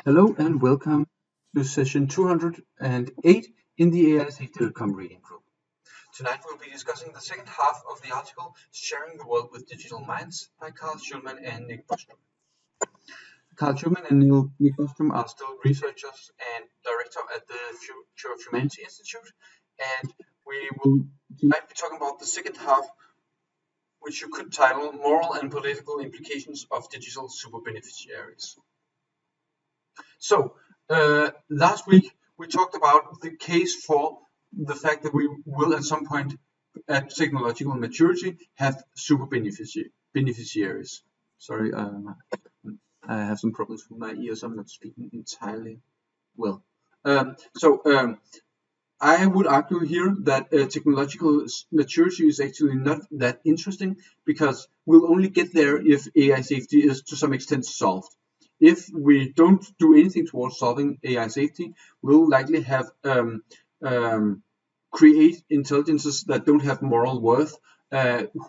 Hello and welcome to session 208 in the AI Safety.com reading group. Tonight we'll be discussing the second half of the article Sharing the World with Digital Minds by Carl Schulman and Nick Bostrom. Carl Schulman and Nick Bostrom are still researchers and director at the Future of Humanity Institute, and we will tonight be talking about the second half, which you could title Moral and Political Implications of Digital Super-Beneficiaries. So, last week we talked about the case for the fact that we will at some point at technological maturity have super beneficiaries. Sorry, I have some problems with my ears. I'm not speaking entirely well. I would argue here that technological maturity is actually not that interesting because we'll only get there if AI safety is to some extent solved. If we don't do anything towards solving AI safety, we'll likely have create intelligences that don't have moral worth,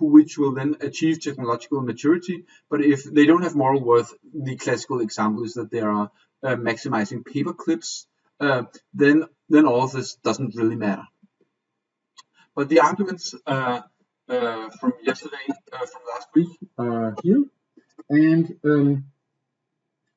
which will then achieve technological maturity. But if they don't have moral worth, the classical example is that they are maximizing paper clips, then all of this doesn't really matter. But the arguments from yesterday, from last week, are here, and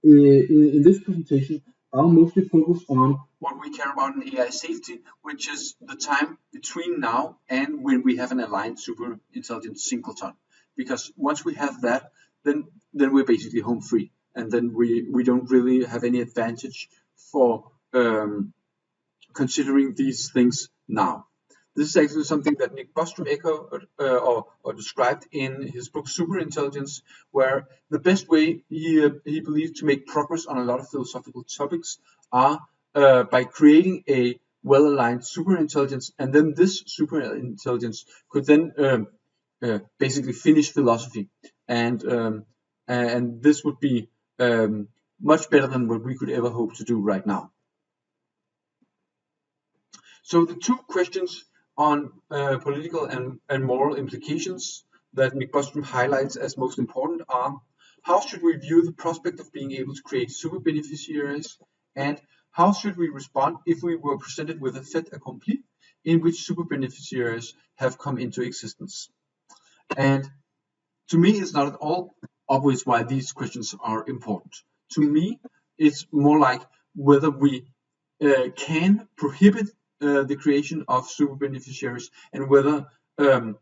in this presentation, I'll mostly focus on what we care about in AI safety, which is the time between now and when we have an aligned super intelligent singleton. Because once we have that, then we're basically home free, and then we don't really have any advantage for considering these things now. This is actually something that Nick Bostrom echoed or described in his book Superintelligence, where the best way he believed to make progress on a lot of philosophical topics are by creating a well-aligned superintelligence, and then this superintelligence could then basically finish philosophy, and this would be much better than what we could ever hope to do right now. So the two questions on political and moral implications that Nick Bostrom highlights as most important are: how should we view the prospect of being able to create super beneficiaries, and how should we respond if we were presented with a fait accompli in which super beneficiaries have come into existence? And to me, it's not at all obvious why these questions are important. To me, it's more like whether we can prohibit the creation of super beneficiaries, and whether the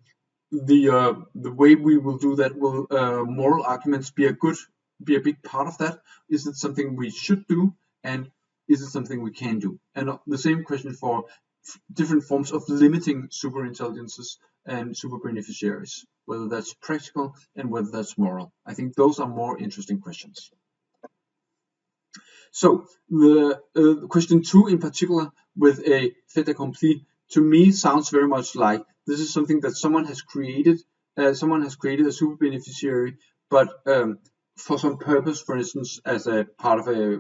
way we will do that will moral arguments be a big part of that. Is it something we should do, and is it something we can do? And the same question for different forms of limiting super intelligences and super beneficiaries, whether that's practical and whether that's moral. I think those are more interesting questions. So the question 2 in particular, with a fait accompli, to me sounds very much like this is something that someone has created. Someone has created a super beneficiary, but for some purpose, for instance, as a part of a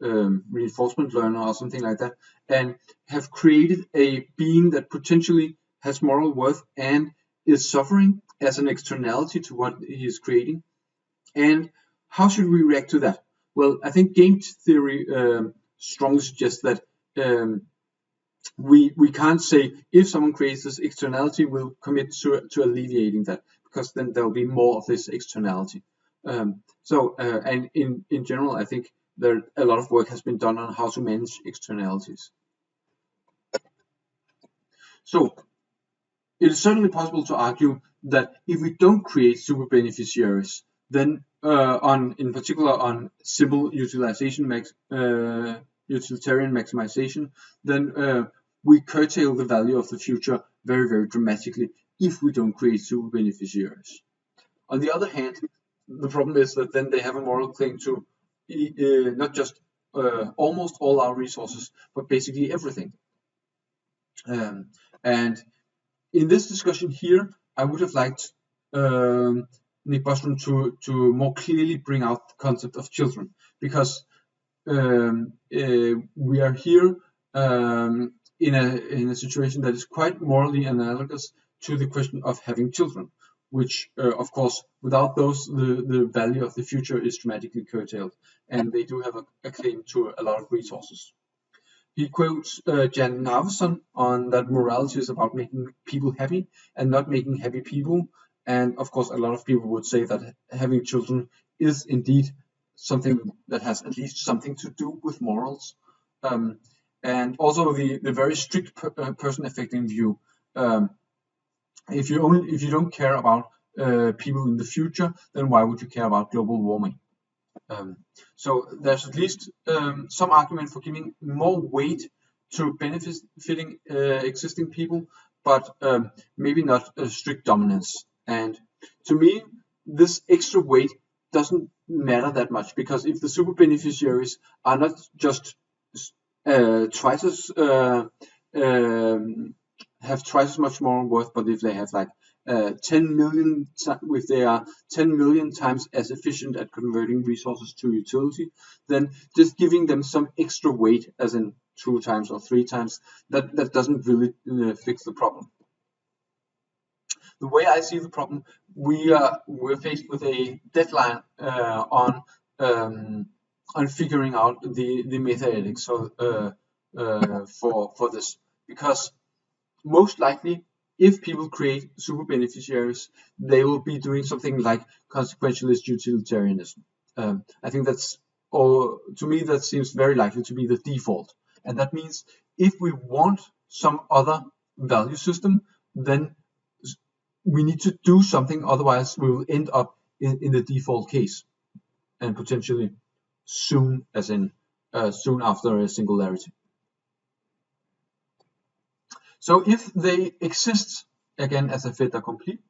reinforcement learner or something like that, and have created a being that potentially has moral worth and is suffering as an externality to what he is creating. And how should we react to that? Well, I think game theory strongly suggests that we can't say if someone creates this externality, we'll commit to alleviating that, because then there'll be more of this externality. And in general, I think there a lot of work has been done on how to manage externalities. So it is certainly possible to argue that if we don't create super beneficiaries, then in particular on simple utilitarian maximization, then we curtail the value of the future very, very dramatically if we don't create super beneficiaries. On the other hand, the problem is that then they have a moral claim to not just almost all our resources, but basically everything. And in this discussion here, I would have liked Nick Bostrom to more clearly bring out the concept of children, because we are here in a situation that is quite morally analogous to the question of having children, which of course without those the value of the future is dramatically curtailed, and they do have a claim to a lot of resources. He quotes Jan Narveson on that morality is about making people happy and not making happy people. And of course, a lot of people would say that having children is indeed something that has at least something to do with morals. And also the very strict person affecting view. If you don't care about people in the future, then why would you care about global warming? So there's at least some argument for giving more weight to benefiting existing people, but maybe not a strict dominance. And to me, this extra weight doesn't matter that much, because if the super beneficiaries are not just twice as have twice as much moral worth, but if they have like 10 million, if they are 10 million times as efficient at converting resources to utility, then just giving them some extra weight, as in 2 times or 3 times, that doesn't really fix the problem. The way I see the problem, we're faced with a deadline on figuring out the meta-ethics for this, because most likely, if people create super beneficiaries, they will be doing something like consequentialist utilitarianism. I think that's, or to me, that seems very likely to be the default. And that means if we want some other value system, then we need to do something, otherwise we will end up in the default case, and potentially soon, as in soon after a singularity. So if they exist, again as a fait accompli,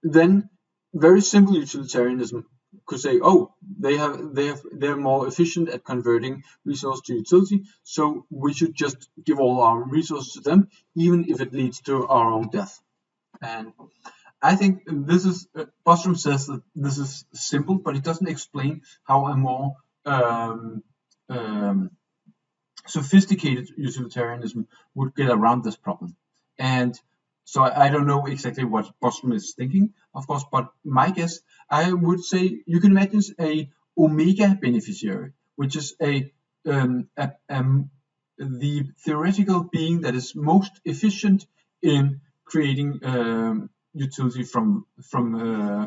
then very simple utilitarianism could say, oh, they're more efficient at converting resource to utility, so we should just give all our resources to them, even if it leads to our own death. And I think this is, Bostrom says that this is simple, but it doesn't explain how a more sophisticated utilitarianism would get around this problem. And so I don't know exactly what Bostrom is thinking, of course, but my guess, I would say you can imagine a omega beneficiary, which is the theoretical being that is most efficient in creating utility from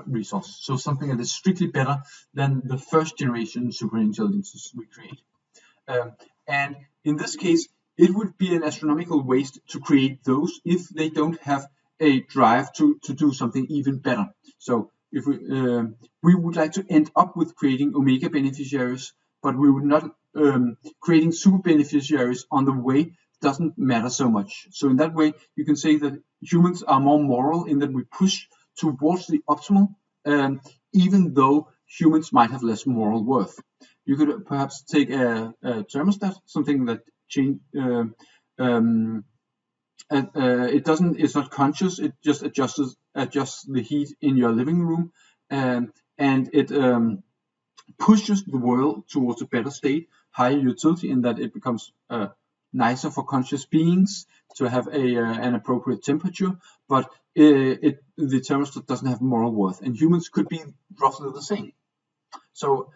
resources. So something that is strictly better than the first generation superintelligences we create. And in this case, it would be an astronomical waste to create those if they don't have a drive to do something even better. So if we would like to end up with creating omega beneficiaries, but we would not creating super beneficiaries on the way doesn't matter so much. So in that way, you can say that humans are more moral in that we push towards the optimal, even though humans might have less moral worth. You could perhaps take a thermostat, something that it's not conscious. It just adjusts the heat in your living room, and it pushes the world towards a better state, higher utility, in that it becomes nicer for conscious beings to have an appropriate temperature, but the thermostat doesn't have moral worth, and humans could be roughly the same. So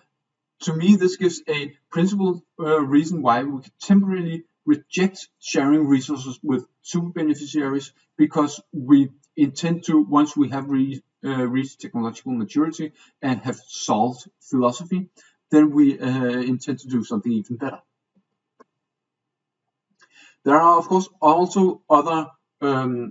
to me, this gives a principled reason why we could temporarily reject sharing resources with super beneficiaries, because we intend to, once we have reached technological maturity and have solved philosophy, then we intend to do something even better. There are, of course, also other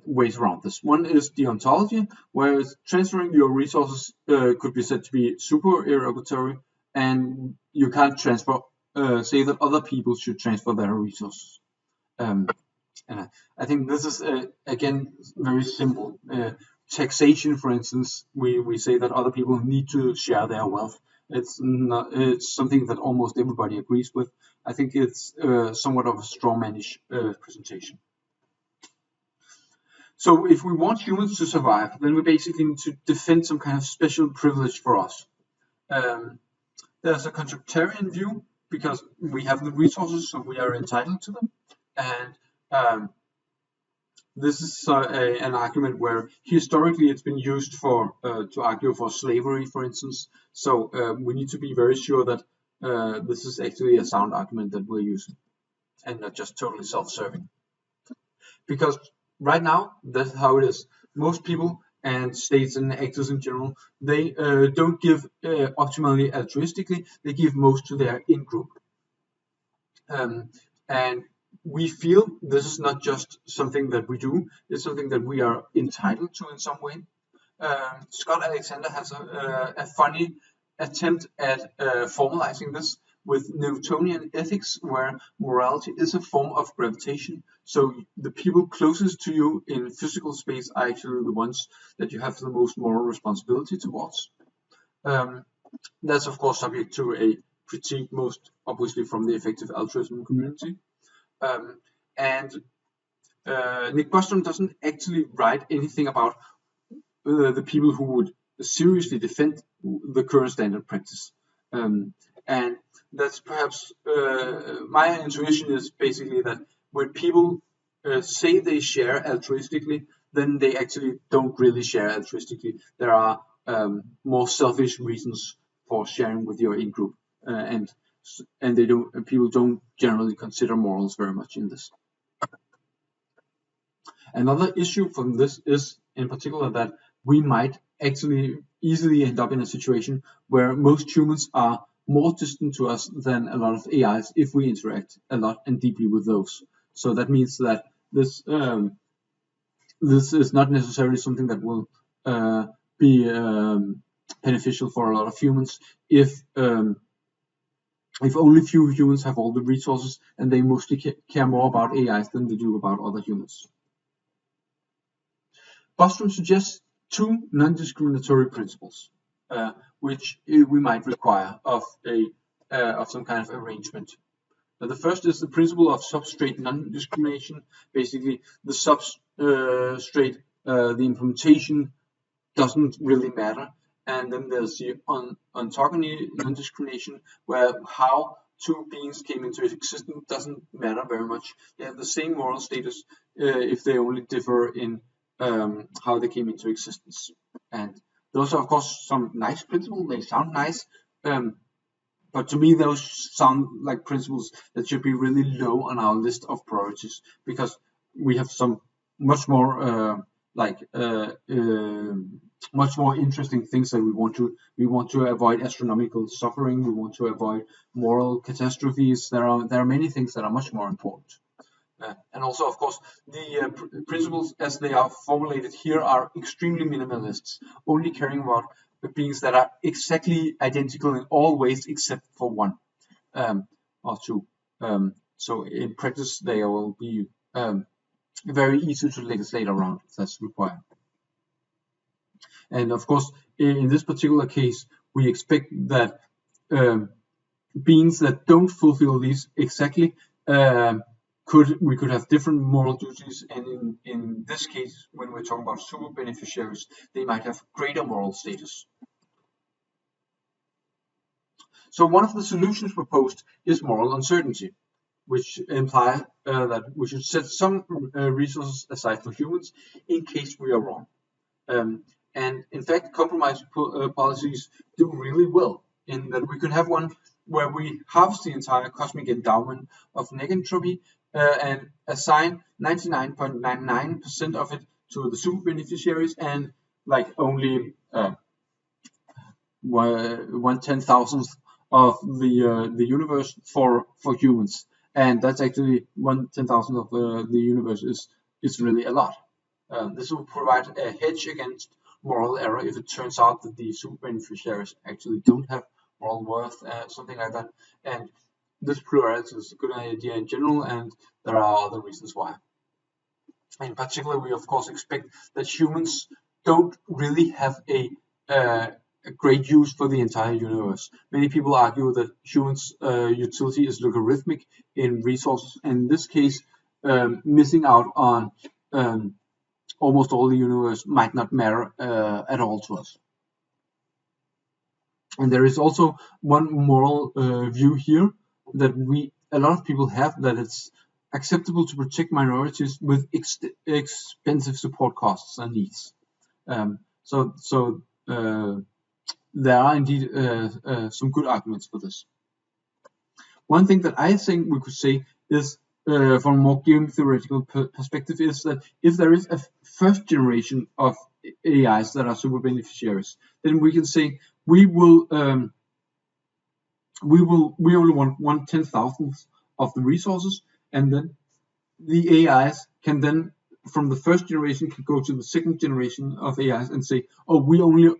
ways around this. One is deontology, where transferring your resources could be said to be supererogatory, and you can't transfer, say that other people should transfer their resources. And I think this is, again, very simple. Taxation, for instance, we say that other people need to share their wealth. It's something that almost everybody agrees with. I think it's somewhat of a strawmanish presentation. So if we want humans to survive, then we basically need to defend some kind of special privilege for us. There's a contractarian view, because we have the resources, so we are entitled to them. And this is an argument where historically it's been used for to argue for slavery, for instance. So we need to be very sure that this is actually a sound argument that we're using, and not just totally self-serving. Because right now, that's how it is. Most people and states and actors in general, they don't give optimally altruistically, they give most to their in-group. And we feel this is not just something that we do, it's something that we are entitled to in some way. Scott Alexander has a funny attempt at formalizing this with Newtonian ethics, where morality is a form of gravitation. So the people closest to you in physical space are actually the ones that you have the most moral responsibility towards. That's of course subject to a critique, most obviously from the effective altruism community. And Nick Bostrom doesn't actually write anything about the people who would seriously defend the current standard practice. And that's perhaps my intuition is basically that when people say they share altruistically, then they actually don't really share altruistically. There are more selfish reasons for sharing with your in-group, and people don't generally consider morals very much in this. Another issue from this is in particular that we might actually easily end up in a situation where most humans are more distant to us than a lot of AIs if we interact a lot and deeply with those. So that means that this is not necessarily something that will be beneficial for a lot of humans if only few humans have all the resources and they mostly care more about AIs than they do about other humans. Bostrom suggests two non-discriminatory principles, which we might require of some kind of arrangement. The first is the principle of substrate non-discrimination. Basically, the substrate, the implementation doesn't really matter. And then there's the ontogeny non-discrimination, where how two beings came into existence doesn't matter very much. They have the same moral status if they only differ in how they came into existence. And those are of course some nice principles, they sound nice, but to me those sound like principles that should be really low on our list of priorities, because we have some much more much more interesting things that we want to avoid astronomical suffering, we want to avoid moral catastrophes. There are many things that are much more important. And also, of course, the principles as they are formulated here are extremely minimalists, only caring about the beings that are exactly identical in all ways except for one or two. So in practice, they will be very easy to legislate around if that's required. And of course, in this particular case, we expect that beings that don't fulfill these exactly we could have different moral duties, and in this case, when we're talking about super beneficiaries, they might have greater moral status. So one of the solutions proposed is moral uncertainty, which imply that we should set some resources aside for humans in case we are wrong. And in fact, compromise policies do really well in that we could have one where we halve the entire cosmic endowment of negentropy and assign 99.99% of it to the super beneficiaries, and like only 1/10,000th of the universe for humans. And that's actually 1/10,000th of the universe is really a lot. This will provide a hedge against moral error if it turns out that the super beneficiaries actually don't have moral worth, something like that. And this plurality is a good idea in general, and there are other reasons why. In particular, we of course expect that humans don't really have a great use for the entire universe. Many people argue that humans' utility is logarithmic in resources, and in this case, missing out on almost all the universe might not matter at all to us. And there is also one moral view here that a lot of people have, that it's acceptable to protect minorities with expensive support costs and needs. So there are indeed some good arguments for this. One thing that I think we could say is, from a more game theoretical perspective, is that if there is a first generation of AIs that are super beneficiaries, then we can say we only want 1/10,000th of the resources, and then the AIs can then, from the first generation, can go to the second generation of AIs and say, oh, we only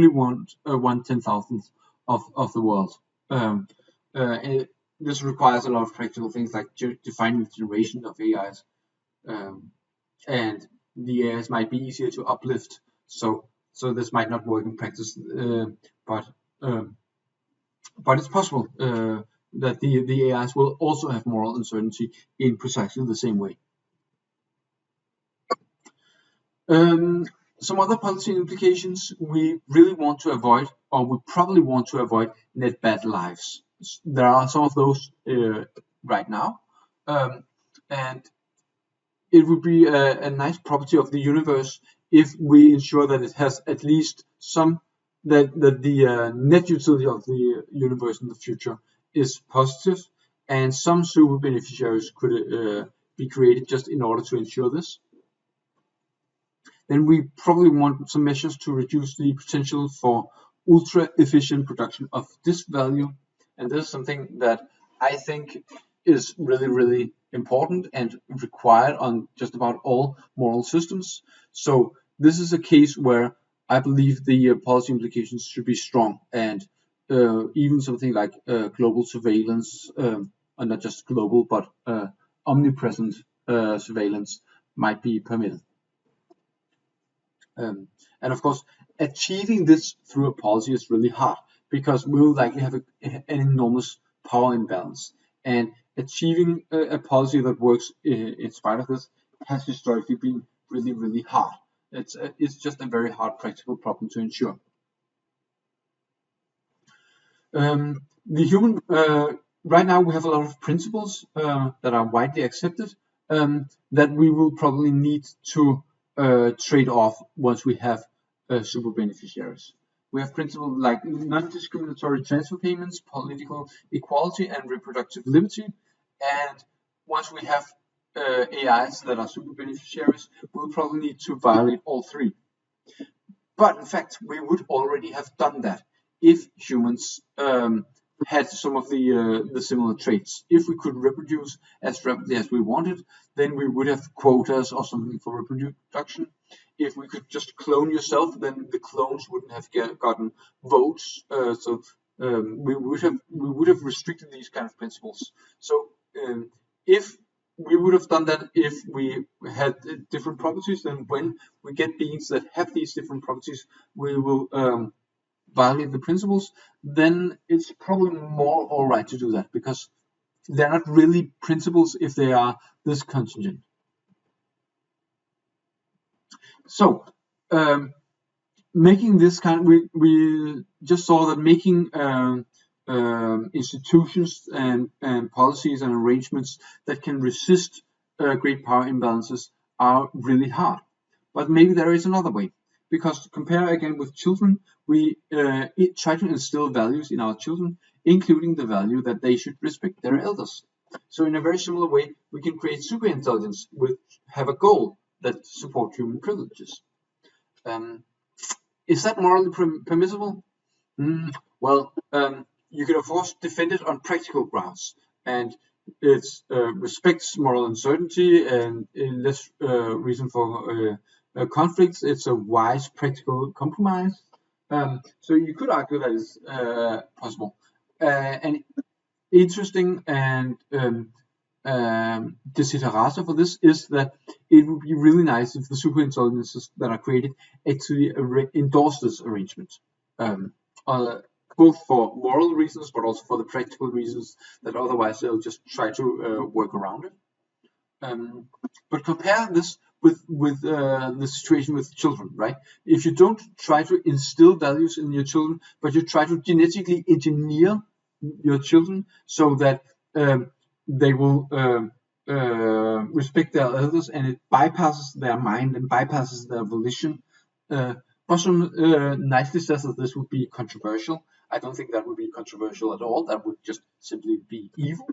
want 1/10,000th of the world. This requires a lot of practical things like defining the generation of AIs, and the AIs might be easier to uplift. So this might not work in practice, but it's possible that the AIs will also have moral uncertainty in precisely the same way. Some other policy implications we really want to avoid, or we probably want to avoid, net bad lives. There are some of those right now, and it would be a nice property of the universe if we ensure that it has at least some, that the net utility of the universe in the future is positive, and some super beneficiaries could be created just in order to ensure this. Then we probably want some measures to reduce the potential for ultra efficient production of this value. And this is something that I think is really, really important and required on just about all moral systems. So this is a case where I believe the policy implications should be strong, and even something like global surveillance, and not just global, but omnipresent surveillance might be permitted. And of course, achieving this through a policy is really hard, because we will likely have an enormous power imbalance, and achieving a policy that works in spite of this has historically been really, really hard. It's just a very hard practical problem to ensure. The human right now we have a lot of principles that are widely accepted that we will probably need to trade off once we have super beneficiaries. We have principles like non-discriminatory transfer payments, political equality, and reproductive liberty. And once we have AIs that are super beneficiaries, we'll probably need to violate all three. But in fact, we would already have done that if humans had some of the similar traits. If we could reproduce as rapidly as we wanted, then we would have quotas or something for reproduction. If we could just clone yourself, then the clones wouldn't have gotten votes. So we would have restricted these kind of principles. So if we would have done that if we had different properties, then when we get beings that have these different properties, we will violate the principles. Then it's probably more alright to do that, because they're not really principles if they are this contingent. So making this kind, we just saw that making institutions and policies and arrangements that can resist great power imbalances are really hard. But maybe there is another way, because to compare again with children, we try to instill values in our children, including the value that they should respect their elders. So in a very similar way, we can create super intelligence have a goal that support human privileges. Is that morally permissible? Well, you can of course defend it on practical grounds, and it respects moral uncertainty and less reason for conflicts. It's a wise practical compromise. So you could argue that it's possible. And interesting and desiderata for this is that it would be really nice if the super intelligences that are created actually endorse this arrangement, both for moral reasons but also for the practical reasons that otherwise they'll just try to work around it. But compare this with the situation with children, right? If you don't try to instill values in your children, but you try to genetically engineer your children so that they will respect their elders, and it bypasses their mind and bypasses their volition. Bostrom nicely says that this would be controversial. I don't think that would be controversial at all. That would just simply be evil.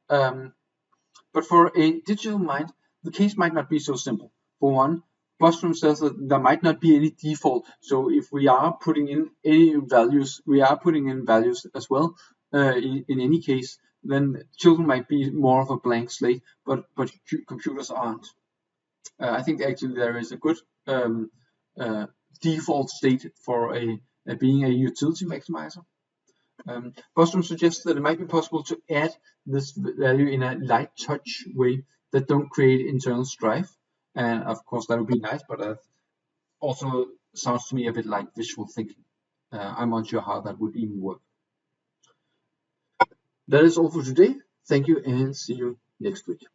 But for a digital mind, the case might not be so simple. For one, Bostrom says that there might not be any default. So if we are putting in any values, we are putting in values as well. In any case, then children might be more of a blank slate, but computers aren't. I think actually there is a good default state for being a utility maximizer. Bostrom suggests that it might be possible to add this value in a light touch way that don't create internal strife. And of course that would be nice, but that also sounds to me a bit like visual thinking. I'm unsure how that would even work. That is all for today. Thank you and see you next week.